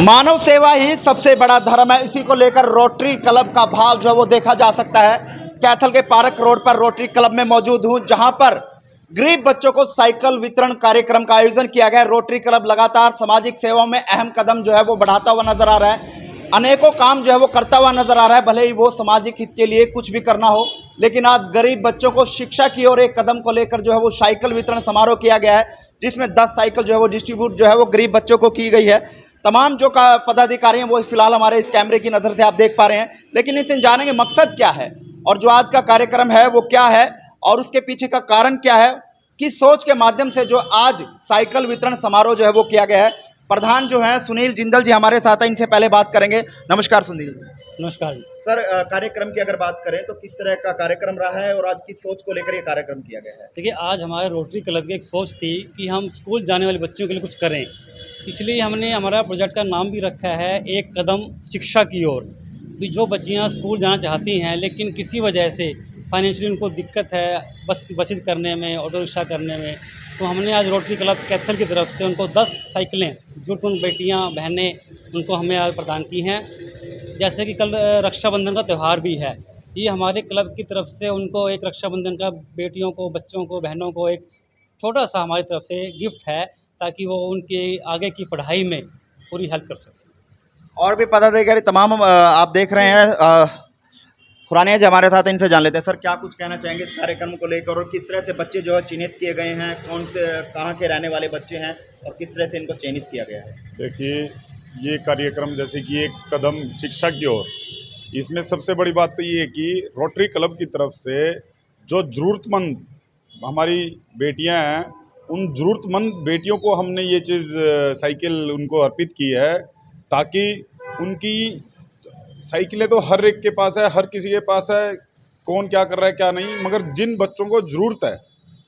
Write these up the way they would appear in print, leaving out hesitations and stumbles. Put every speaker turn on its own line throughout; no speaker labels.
मानव सेवा ही सबसे बड़ा धर्म है। इसी को लेकर रोटरी क्लब का भाव जो है वो देखा जा सकता है। कैथल के पार्क रोड पर रोटरी क्लब में मौजूद हूं, जहां पर गरीब बच्चों को साइकिल वितरण कार्यक्रम का आयोजन किया गया है। रोटरी क्लब लगातार सामाजिक सेवा में अहम कदम जो है वो बढ़ाता हुआ नजर आ रहा है। अनेकों काम जो है वो करता हुआ नजर आ रहा है। भले ही वो सामाजिक हित के लिए कुछ भी करना हो, लेकिन आज गरीब बच्चों को शिक्षा की ओर एक कदम को लेकर जो है वो साइकिल वितरण समारोह किया गया है, जिसमें 10 साइकिल जो है वो डिस्ट्रीब्यूट जो है वो गरीब बच्चों को की गई है। तमाम जो पदाधिकारी हैं वो फिलहाल हमारे इस कैमरे की नज़र से आप देख पा रहे हैं, लेकिन इनसे जानेंगे मकसद क्या है और जो आज का कार्यक्रम है वो क्या है और उसके पीछे का कारण क्या है, किस सोच के माध्यम से जो आज साइकिल वितरण समारोह जो है वो किया गया है। प्रधान जो है सुनील जिंदल जी हमारे साथ हैं, इनसे पहले बात करेंगे। नमस्कार सुनील जी।
नमस्कार जी।
सर, कार्यक्रम की अगर बात करें तो किस तरह का कार्यक्रम रहा है और आज किस सोच को लेकर ये कार्यक्रम किया गया है?
देखिए, आज हमारे रोटरी क्लब की एक सोच थी कि हम स्कूल जाने वाले बच्चों के लिए कुछ करें। इसलिए हमने हमारा प्रोजेक्ट का नाम भी रखा है एक कदम शिक्षा की ओर। कि जो बच्चियां स्कूल जाना चाहती हैं लेकिन किसी वजह से फाइनेंशियली उनको दिक्कत है बसेस करने में, ऑटो रिक्शा करने में, तो हमने आज रोटरी क्लब कैथल की तरफ से उनको 10 साइकिलें ज़रूरतमंद बेटियां बहनें उनको हमने आज प्रदान की हैं। जैसे कि कल रक्षाबंधन का त्यौहार भी है, ये हमारे क्लब की तरफ से उनको एक रक्षाबंधन का बेटियों को, बच्चों को, बहनों को एक छोटा सा हमारी तरफ से गिफ्ट है, ताकि वो उनकी आगे की पढ़ाई में पूरी हेल्प कर सकें।
और भी पदाधिकारी तमाम आप देख रहे हैं खुरानिया जी हमारे साथ हैं, इनसे जान लेते हैं। सर, क्या कुछ कहना चाहेंगे इस कार्यक्रम को लेकर और किस तरह से बच्चे जो है चिन्हित किए गए हैं, कौन से कहाँ के रहने वाले बच्चे हैं और किस तरह से इनको चयनित किया गया है?
देखिए, ये कार्यक्रम जैसे कि एक कदम शिक्षा की ओर, इसमें सबसे बड़ी बात तो ये है कि रोटरी क्लब की तरफ से जो ज़रूरतमंद हमारी बेटियां हैं, उन ज़रूरतमंद बेटियों को हमने ये चीज़ साइकिल उनको अर्पित की है, ताकि उनकी साइकिलें तो हर एक के पास है, हर किसी के पास है, कौन क्या कर रहा है क्या नहीं, मगर जिन बच्चों को ज़रूरत है,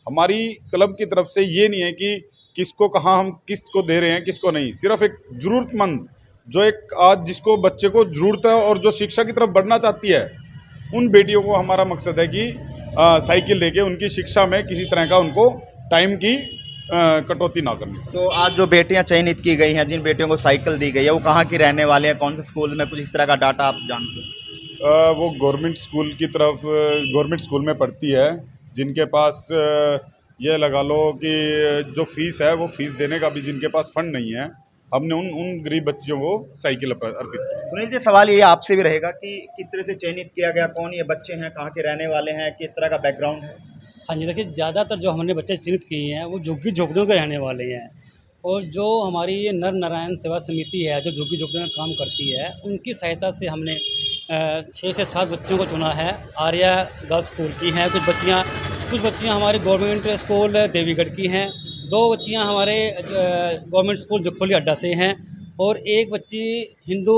हमारी क्लब की तरफ से ये नहीं है कि किसको कहाँ हम किसको दे रहे हैं किसको नहीं, सिर्फ एक ज़रूरतमंद जो एक आज जिसको बच्चे को ज़रूरत है और जो शिक्षा की तरफ बढ़ना चाहती है, उन बेटियों को हमारा मकसद है कि साइकिल देके उनकी शिक्षा में किसी तरह का उनको टाइम की कटौती ना करनी।
तो आज जो बेटियां चयनित की गई हैं, जिन बेटियों को साइकिल दी गई है, वो कहाँ की रहने वाले हैं, कौन से स्कूल में, कुछ इस तरह का डाटा आप जानते हैं?
वो गवर्नमेंट स्कूल की तरफ गवर्नमेंट स्कूल में पढ़ती है, जिनके पास ये लगा लो कि जो फीस है वो फीस देने का भी जिनके पास फंड नहीं है, हमने उन गरीब बच्चों को साइकिल अर्पित की।
सुनील जी, सवाल ये आपसे भी रहेगा कि किस तरह से चयनित किया गया, कौन ये बच्चे हैं, कहाँ के रहने वाले हैं, किस तरह का बैकग्राउंड है?
हाँ जी, देखिए, ज़्यादातर जो हमने बच्चे चिन्हित किए हैं वो झुग्गी झोपड़ियों के रहने वाले हैं। और जो हमारी ये नर नारायण सेवा समिति है जो झुग्गी झोपड़ियों में काम करती है, उनकी सहायता से हमने 6 से 7 बच्चों को चुना है। आर्या गर्ल्स स्कूल की हैं कुछ बच्चियाँ हमारे गवर्नमेंट स्कूल देवीगढ़ की हैं, 2 बच्चियाँ हमारे गवर्नमेंट स्कूल जुखोली अड्डा से हैं और एक बच्ची Hindu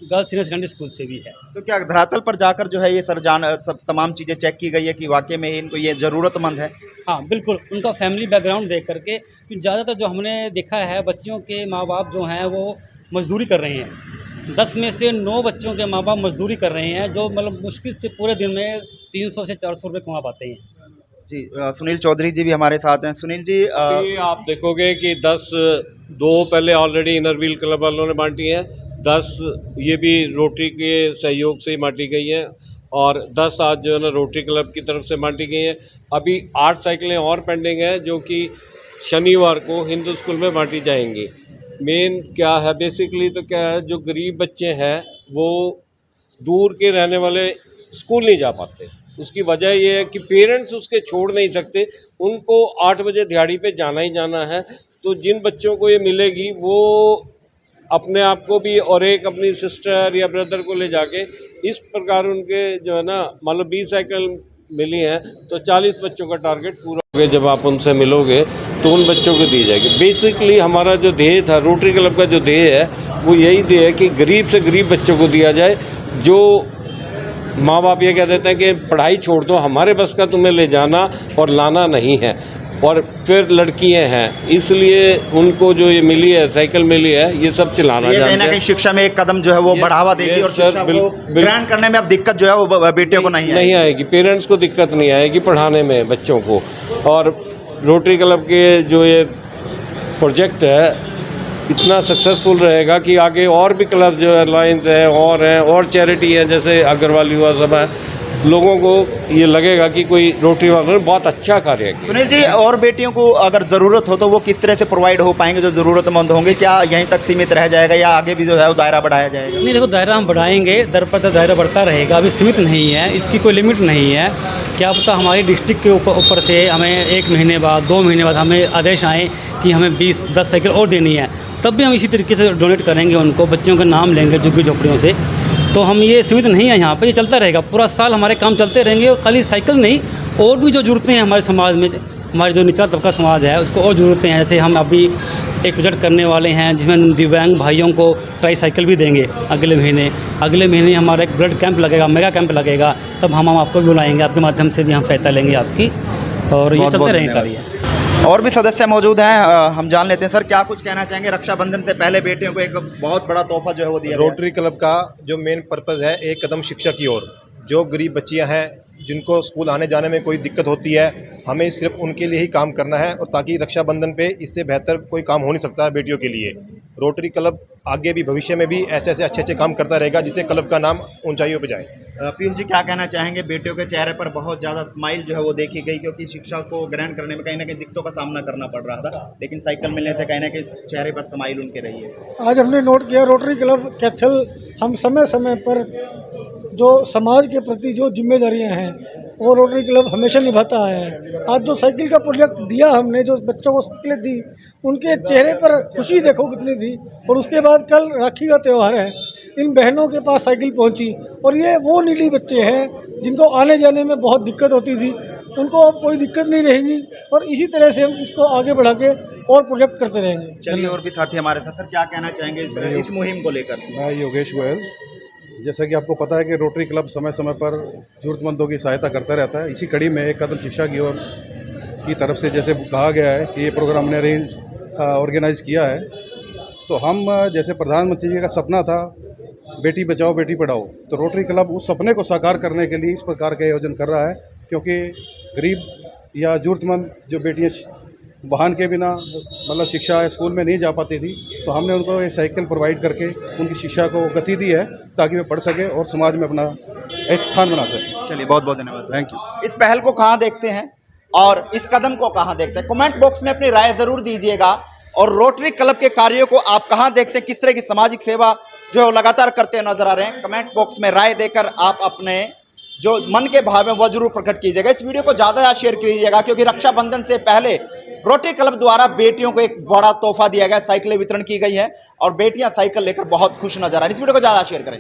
girls senior secondary school से भी है।
तो क्या धरातल पर जाकर जो है ये सब तमाम चीज़ें चेक की गई है कि वाकई में इनको ये ज़रूरतमंद है?
हाँ, बिल्कुल, उनका फैमिली बैकग्राउंड देख करके, कि ज़्यादातर जो हमने देखा है बच्चियों के माँ बाप जो हैं वो मजदूरी कर रहे हैं। 10 में से 9 बच्चों के माँ बाप मजदूरी कर रहे हैं, जो मतलब मुश्किल से पूरे दिन में 300 से 400 रुपये कमा पाते हैं।
जी, सुनील चौधरी जी भी हमारे साथ हैं। सुनील जी,
आप देखोगे कि 2 पहले ऑलरेडी इनर व्हील क्लब वालों ने बांटी हैं, 10 ये भी रोटरी के सहयोग से ही बांटी गई हैं और 10 आज जो है ना रोटरी क्लब की तरफ से बांटी गई हैं। अभी 8 साइकिलें और पेंडिंग हैं जो कि शनिवार को हिंदू स्कूल में बांटी जाएंगी। मेन क्या है बेसिकली, तो क्या है, जो गरीब बच्चे हैं वो दूर के रहने वाले स्कूल नहीं जा पाते। उसकी वजह ये है कि पेरेंट्स उसके छोड़ नहीं सकते, उनको 8 बजे दिहाड़ी पे जाना ही जाना है। तो जिन बच्चों को ये मिलेगी वो अपने आप को भी और एक अपनी सिस्टर या ब्रदर को ले जाके इस प्रकार उनके जो है ना, मतलब 20 साइकिल मिली हैं तो 40 बच्चों का टारगेट पूरा हो गया। जब आप उनसे मिलोगे तो उन बच्चों को दी जाएगी। बेसिकली हमारा जो ध्येय था, रोटरी क्लब का जो ध्येय है वो यही ध्येय है कि गरीब से गरीब बच्चों को दिया जाए। जो माँ बाप ये कह देते हैं कि पढ़ाई छोड़ दो, हमारे बस का तुम्हें ले जाना और लाना नहीं है, और फिर लड़कियां हैं इसलिए उनको जो ये मिली है साइकिल मिली है, ये सब चलाना
कहीं ना कहीं शिक्षा में एक कदम जो है वो बढ़ावा देगी और शिक्षा को ग्रहण करने में अब दिक्कत जो है वो बेटियों को नहीं
आएगी। पेरेंट्स को दिक्कत नहीं आएगी पढ़ाने में बच्चों को। और रोटरी क्लब के जो ये प्रोजेक्ट है इतना सक्सेसफुल रहेगा कि आगे और भी क्लब जो एयरलाइंस हैं और चैरिटी हैं, जैसे अग्रवाल युवा सभा है, लोगों को ये लगेगा कि कोई रोटरी वालों ने बहुत अच्छा कार्य किया।
सुनील जी, और बेटियों को अगर ज़रूरत हो तो वो किस तरह से प्रोवाइड हो पाएंगे जो ज़रूरतमंद होंगे? क्या यहीं तक सीमित रह जाएगा या आगे भी जो है वो दायरा बढ़ाया जाएगा?
नहीं देखो, दायरा हम बढ़ाएंगे, दर पर दर दायरा बढ़ता रहेगा, अभी सीमित नहीं है, इसकी कोई लिमिट नहीं है। क्या पता हमारी डिस्ट्रिक्ट के ऊपर से हमें 1 महीने बाद 2 महीने बाद हमें आदेश आए कि हमें 20-10 साइकिल और देनी है, तब भी हम इसी तरीके से डोनेट करेंगे उनको, बच्चों का नाम लेंगे झुग्गी झोपड़ियों से। तो हम ये सीमित नहीं है यहाँ पे, ये चलता रहेगा, पूरा साल हमारे काम चलते रहेंगे। और खाली साइकिल नहीं, और भी जो ज़रूरतें हैं हमारे समाज में, हमारे जो निचला तबका समाज है उसको और ज़रूरतें हैं। जैसे हम अभी एक प्रोजेक्ट करने वाले हैं जिसमें दिव्यांग भाइयों को ट्राई साइकिल भी देंगे अगले महीने हमारा एक ब्लड कैंप लगेगा, मेगा कैंप लगेगा, तब हम आपको भी बुलाएंगे, आपके माध्यम से भी हम सहायता लेंगे आपकी, और ये चलते रहेंगे कार्य।
और भी सदस्य मौजूद हैं, हम जान लेते हैं। सर, क्या कुछ कहना चाहेंगे? रक्षाबंधन से पहले बेटियों को एक बहुत बड़ा तोहफा जो है वो दिया गया।
रोटरी क्लब का जो मेन पर्पज़ है, एक कदम शिक्षा की ओर। जो गरीब बच्चियां हैं जिनको स्कूल आने जाने में कोई दिक्कत होती है, हमें सिर्फ उनके लिए ही काम करना है, और ताकि रक्षाबंधन पे इससे बेहतर कोई काम हो नहीं सकता है बेटियों के लिए। रोटरी क्लब आगे भी भविष्य में भी ऐसे अच्छे काम करता रहेगा, जिससे क्लब का नाम ऊंचाइयों पे जाए।
पीयूष जी, क्या कहना चाहेंगे? बेटियों के चेहरे पर बहुत ज़्यादा स्माइल जो है वो देखी गई, क्योंकि शिक्षा को ग्रहण करने में कहीं ना कहीं दिक्कतों का सामना करना पड़ रहा था, लेकिन साइकिल मिलने से कहीं ना कहीं चेहरे पर स्माइल उनके रही है।
आज हमने नोट किया, रोटरी क्लब कैथल हम समय समय पर जो समाज के प्रति जो जिम्मेदारियां हैं वो रोटरी क्लब हमेशा निभाता आया है। आज जो साइकिल का प्रोजेक्ट दिया हमने, जो बच्चों को साइकिलें दी, उनके चेहरे पर खुशी देखो कितनी थी। और उसके बाद कल राखी का त्यौहार है, इन बहनों के पास साइकिल पहुंची, और ये वो नीली बच्चे हैं जिनको आने जाने में बहुत दिक्कत होती थी, उनको अब कोई दिक्कत नहीं रहेगी, और इसी तरह से हम इसको आगे बढ़ा के और प्रोजेक्ट करते रहेंगे।
चलिए, और भी साथी हमारे साथ। सर, क्या कहना चाहेंगे इस मुहिम को लेकर?
मैं योगेश गोयल। जैसा कि आपको पता है कि रोटरी क्लब समय समय पर ज़रूरतमंदों की सहायता करता रहता है। इसी कड़ी में एक कदम शिक्षा की ओर की तरफ से जैसे कहा गया है कि ये प्रोग्राम हमने अरेंज ऑर्गेनाइज़ किया है, तो हम जैसे प्रधानमंत्री जी का सपना था बेटी बचाओ बेटी पढ़ाओ, तो रोटरी क्लब उस सपने को साकार करने के लिए इस प्रकार के आयोजन कर रहा है। क्योंकि गरीब या ज़रूरतमंद जो बेटियाँ वाहन के बिना मतलब शिक्षा स्कूल में नहीं जा पाती थी, तो हमने उनको ये साइकिल प्रोवाइड करके उनकी शिक्षा को गति दी है, ताकि वे पढ़ सके और समाज में अपना एक स्थान बना सके।
चलिए, बहुत बहुत धन्यवाद।
Thank you.
इस पहल को कहाँ देखते हैं और इस कदम को कहाँ देखते हैं? कमेंट बॉक्स में अपनी राय जरूर दीजिएगा। और रोटरी क्लब के कार्यों को आप कहाँ देखते हैं? किस तरह की सामाजिक सेवा जो है लगातार करते नजर आ रहे हैं? कमेंट बॉक्स में राय देकर आप अपने जो मन के भाव है वह जरूर प्रकट कीजिएगा। इस वीडियो को ज़्यादा शेयर कीजिएगा, क्योंकि रक्षाबंधन से पहले रोटरी क्लब द्वारा बेटियों को एक बड़ा तोहफा दिया गया, साइकिलें वितरण की गई है और बेटियां साइकिल लेकर बहुत खुश नजर आ रही हैं। इस वीडियो को ज़्यादा शेयर करें।